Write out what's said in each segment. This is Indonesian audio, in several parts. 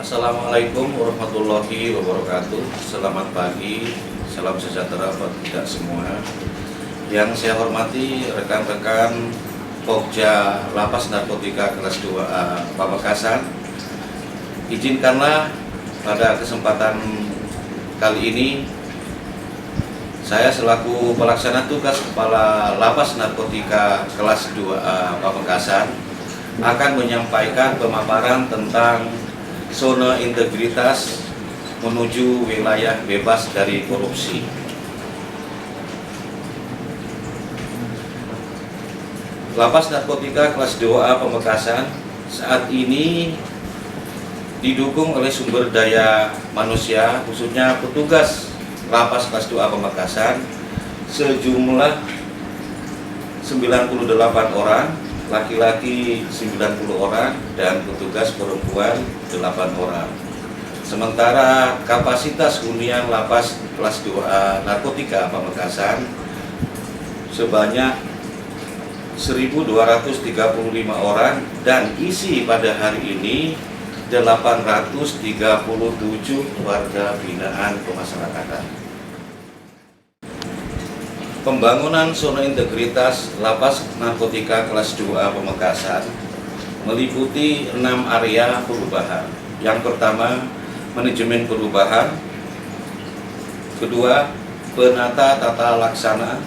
Assalamualaikum warahmatullahi wabarakatuh. Selamat pagi, salam sejahtera buat kita semua. Yang saya hormati rekan-rekan Pokja Lapas Narkotika kelas 2A Pamekasan. Izinkanlah pada kesempatan kali ini saya selaku pelaksana tugas Kepala Lapas Narkotika kelas 2A Pamekasan akan menyampaikan pemaparan tentang zona integritas menuju wilayah bebas dari korupsi. Lapas Narkotika kelas 2A Pamekasan saat ini didukung oleh sumber daya manusia, khususnya petugas Lapas kelas 2A Pamekasan sejumlah 98 orang, laki-laki 90 orang dan petugas perempuan 8 orang. Sementara kapasitas hunian Lapas kelas 2A Narkotika Pamekasan sebanyak 1.235 orang dan isi pada hari ini 837 warga binaan pemasyarakatan. Pembangunan zona integritas Lapas Narkotika kelas 2A Pamekasan meliputi 6 area perubahan. Yang pertama, manajemen perubahan. Kedua, penata tata laksana.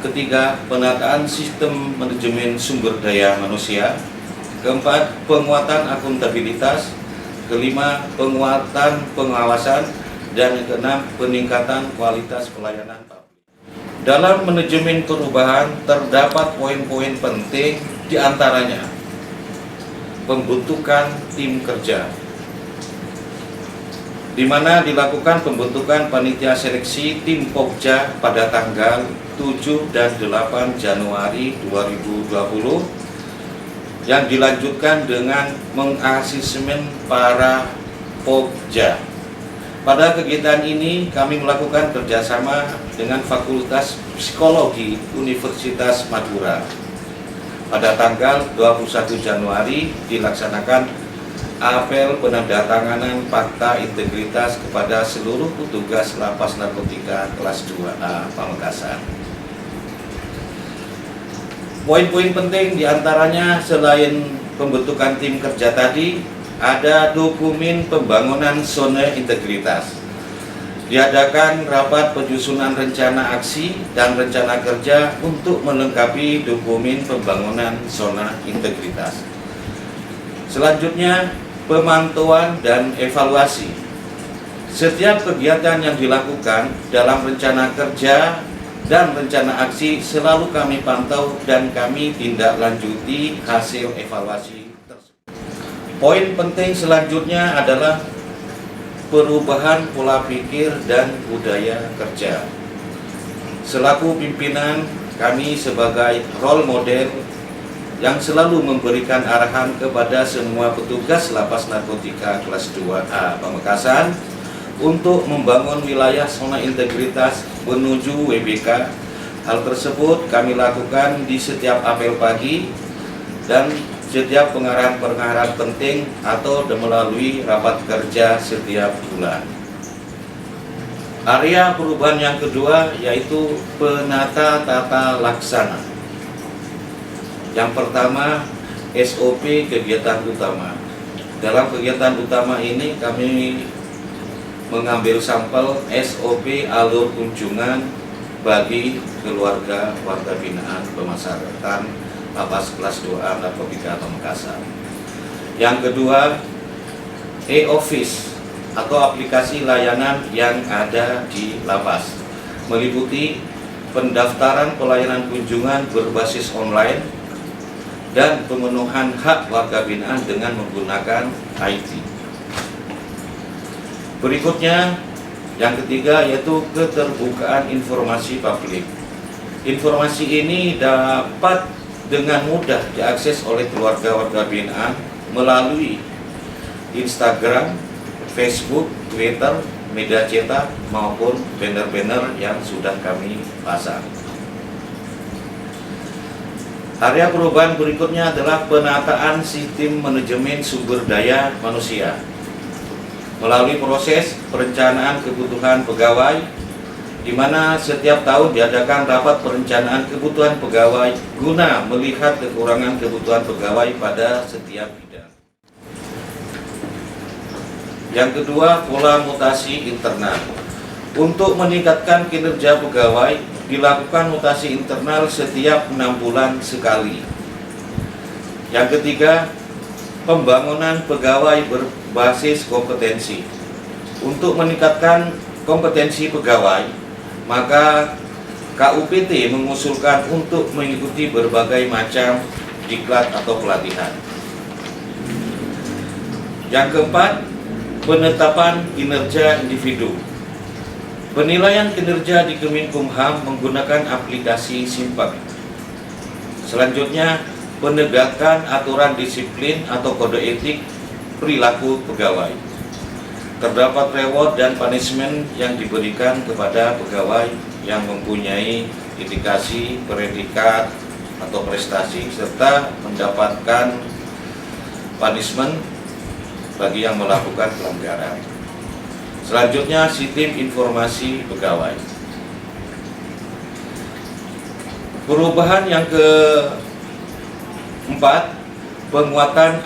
Ketiga, penataan sistem manajemen sumber daya manusia. Keempat, penguatan akuntabilitas. Kelima, penguatan pengawasan. Dan yang keenam, peningkatan kualitas pelayanan publik. Dalam manajemen perubahan terdapat poin-poin penting, diantaranya pembentukan tim kerja, di mana dilakukan pembentukan panitia seleksi tim Pokja pada tanggal 7 dan 8 Januari 2020 yang dilanjutkan dengan mengasesmen para Pokja. Pada kegiatan ini kami melakukan kerjasama dengan Fakultas Psikologi Universitas Madura. Pada tanggal 21 Januari dilaksanakan apel penandatanganan fakta integritas kepada seluruh petugas Lapas Narkotika kelas 2A Pamekasan. Poin-poin penting diantaranya selain pembentukan tim kerja tadi, ada dokumen pembangunan zona integritas. Diadakan rapat penyusunan rencana aksi dan rencana kerja untuk melengkapi dokumen pembangunan zona integritas. Selanjutnya, pemantauan dan evaluasi. Setiap kegiatan yang dilakukan dalam rencana kerja dan rencana aksi selalu kami pantau dan kami tindak lanjuti hasil evaluasi. Poin penting selanjutnya adalah perubahan pola pikir dan budaya kerja. Selaku pimpinan, kami sebagai role model yang selalu memberikan arahan kepada semua petugas Lapas Narkotika kelas 2A Pamekasan untuk membangun wilayah zona integritas menuju WBK. Hal tersebut kami lakukan di setiap apel pagi dan setiap pengarahan-pengarahan penting atau melalui rapat kerja setiap bulan. Area perubahan yang kedua yaitu penata tata laksana. Yang pertama, SOP kegiatan utama. Dalam kegiatan utama ini kami mengambil sampel SOP alur kunjungan bagi keluarga warga binaan pemasyarakatan Lapas kelas 2A Narkotika Pamekasan. Yang kedua, e-office atau aplikasi layanan yang ada di Lapas, meliputi pendaftaran pelayanan kunjungan berbasis online dan pemenuhan hak warga binaan dengan menggunakan IT. Berikutnya, yang ketiga yaitu keterbukaan informasi publik. Informasi ini dapat dengan mudah diakses oleh keluarga warga binaan melalui Instagram, Facebook, Twitter, media cetak maupun banner-banner yang sudah kami pasang. Area perubahan berikutnya adalah penataan sistem manajemen sumber daya manusia. melalui proses perencanaan kebutuhan pegawai, di mana setiap tahun diadakan rapat perencanaan kebutuhan pegawai guna melihat kekurangan kebutuhan pegawai pada setiap bidang. Yang kedua, pola mutasi internal. Untuk meningkatkan kinerja pegawai, dilakukan mutasi internal setiap 6 bulan sekali. Yang ketiga, pembangunan pegawai berbasis kompetensi. Untuk meningkatkan kompetensi pegawai, maka KUPT mengusulkan untuk mengikuti berbagai macam diklat atau pelatihan. Yang keempat, penetapan kinerja individu. Penilaian kinerja di Kemenkumham menggunakan aplikasi Simpek. Selanjutnya, penegakan aturan disiplin atau kode etik perilaku pegawai. Terdapat reward dan punishment yang diberikan kepada pegawai yang mempunyai indikasi predikat atau prestasi, serta mendapatkan punishment bagi yang melakukan pelanggaran. Selanjutnya, sistem informasi pegawai. Perubahan yang keempat, penguatan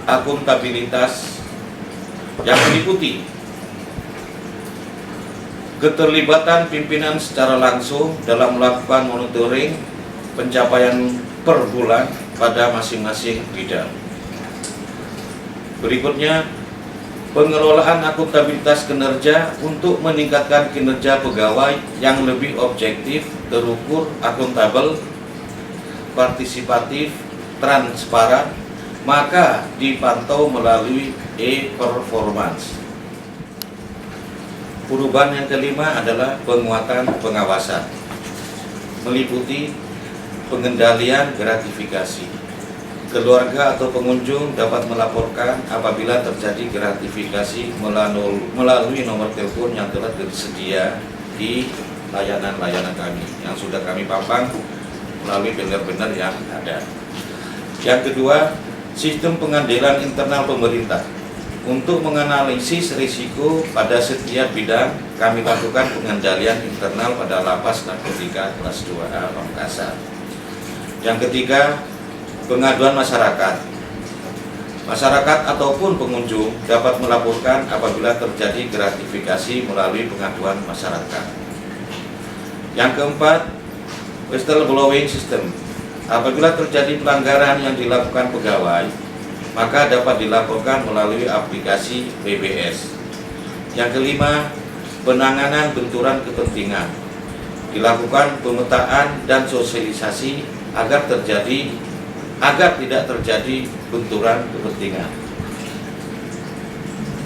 akuntabilitas yang meliputi keterlibatan pimpinan secara langsung dalam melakukan monitoring pencapaian per bulan pada masing-masing bidang. Berikutnya, pengelolaan akuntabilitas kinerja untuk meningkatkan kinerja pegawai yang lebih objektif, terukur, akuntabel, partisipatif, transparan, maka dipantau melalui e-performance. Perubahan yang kelima adalah penguatan pengawasan, meliputi pengendalian gratifikasi. Keluarga atau pengunjung dapat melaporkan apabila terjadi gratifikasi melalui nomor telepon yang telah tersedia di layanan-layanan kami yang sudah kami pampang melalui banner-banner yang ada. Yang kedua, sistem pengandelan internal pemerintah. Untuk menganalisis risiko pada setiap bidang, kami lakukan pengendalian internal pada Lapas Narkotika kelas 2A Pamekasan. Yang ketiga, pengaduan masyarakat. Masyarakat ataupun pengunjung dapat melaporkan apabila terjadi gratifikasi melalui pengaduan masyarakat. Yang keempat, whistleblowing system. Apabila terjadi pelanggaran yang dilakukan pegawai, maka dapat dilaporkan melalui aplikasi BBS. Yang kelima, penanganan benturan kepentingan. Dilakukan pemetaan dan sosialisasi agar tidak terjadi benturan kepentingan.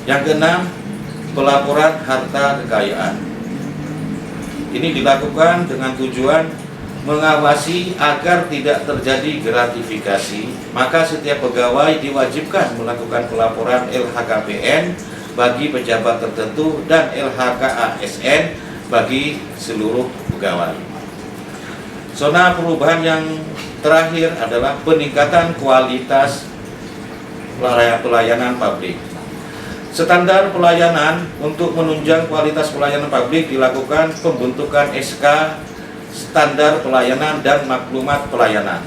Yang keenam, pelaporan harta kekayaan. Ini dilakukan dengan tujuan mengawasi agar tidak terjadi gratifikasi, maka setiap pegawai diwajibkan melakukan pelaporan LHKPN bagi pejabat tertentu dan LHKASN bagi seluruh pegawai. Zona perubahan yang terakhir adalah peningkatan kualitas pelayanan publik. Standar pelayanan untuk menunjang kualitas pelayanan publik dilakukan pembentukan SK standar pelayanan dan maklumat pelayanan.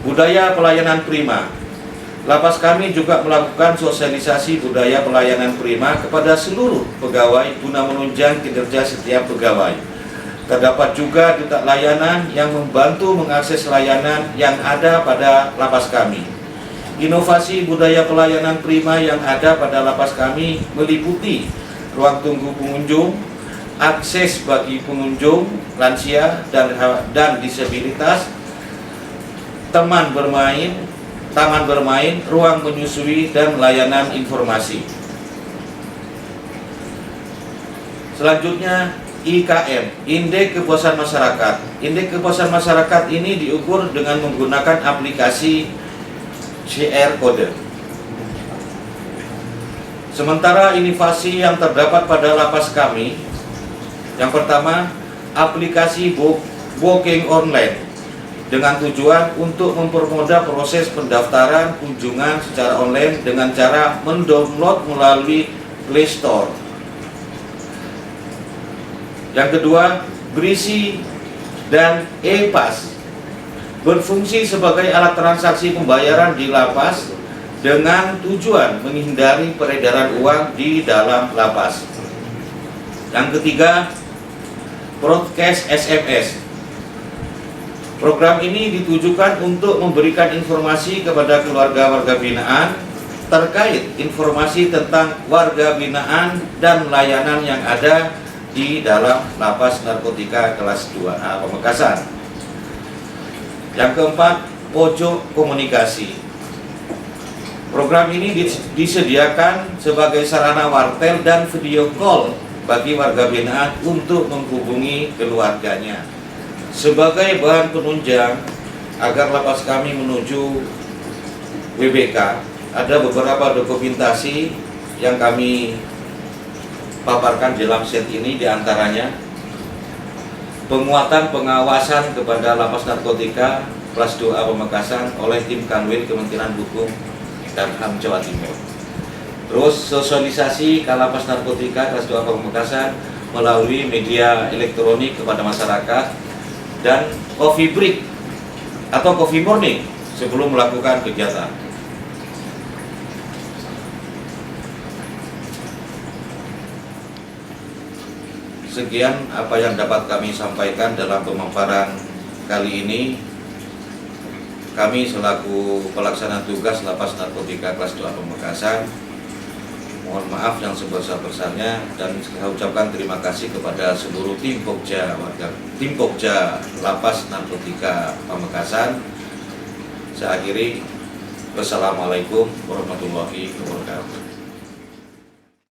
Budaya pelayanan prima. Lapas kami juga melakukan sosialisasi budaya pelayanan prima kepada seluruh pegawai guna menunjang kinerja setiap pegawai. Terdapat juga duta layanan yang membantu mengakses layanan yang ada pada lapas kami. Inovasi budaya pelayanan prima yang ada pada lapas kami meliputi ruang tunggu pengunjung, akses bagi pengunjung lansia dan disabilitas, taman bermain, ruang menyusui, dan layanan informasi. Selanjutnya, IKM, Indeks Kepuasan Masyarakat. Indeks Kepuasan Masyarakat ini diukur dengan menggunakan aplikasi QR Code. Sementara inovasi yang terdapat pada lapas kami, yang pertama, aplikasi booking online. dengan tujuan untuk mempermudah proses pendaftaran kunjungan secara online dengan cara mendownload melalui Play Store. Yang kedua, Brisi dan e-Pass berfungsi sebagai alat transaksi pembayaran di lapas dengan tujuan menghindari peredaran uang di dalam lapas. Yang ketiga, broadcast SMS. Program ini ditujukan untuk memberikan informasi kepada keluarga-warga binaan terkait informasi tentang warga binaan dan layanan yang ada di dalam Lapas Narkotika kelas 2A Pamekasan. Yang keempat, pojok komunikasi. Program ini disediakan sebagai sarana wartel dan video call bagi warga binaan untuk menghubungi keluarganya. Sebagai bahan penunjang agar lapas kami menuju WBK, ada beberapa dokumentasi yang kami paparkan dalam set ini, diantaranya penguatan pengawasan kepada Lapas Narkotika kelas 2A Pamekasan oleh tim Kanwil Kementerian Hukum dan HAM Jawa Timur. Terus sosialisasi ke Lapas Narkotika kelas 2A Pamekasan melalui media elektronik kepada masyarakat, dan coffee break atau coffee morning sebelum melakukan kegiatan. Sekian apa yang dapat kami sampaikan dalam pemaparan kali ini. Kami selaku pelaksana tugas Lapas Narkotika kelas 2 Pamekasan mohon maaf yang sebesar-besarnya, dan saya ucapkan terima kasih kepada seluruh tim Pokja Lapas Narkotika Pamekasan. Saya akhiri, wassalamualaikum warahmatullahi wabarakatuh.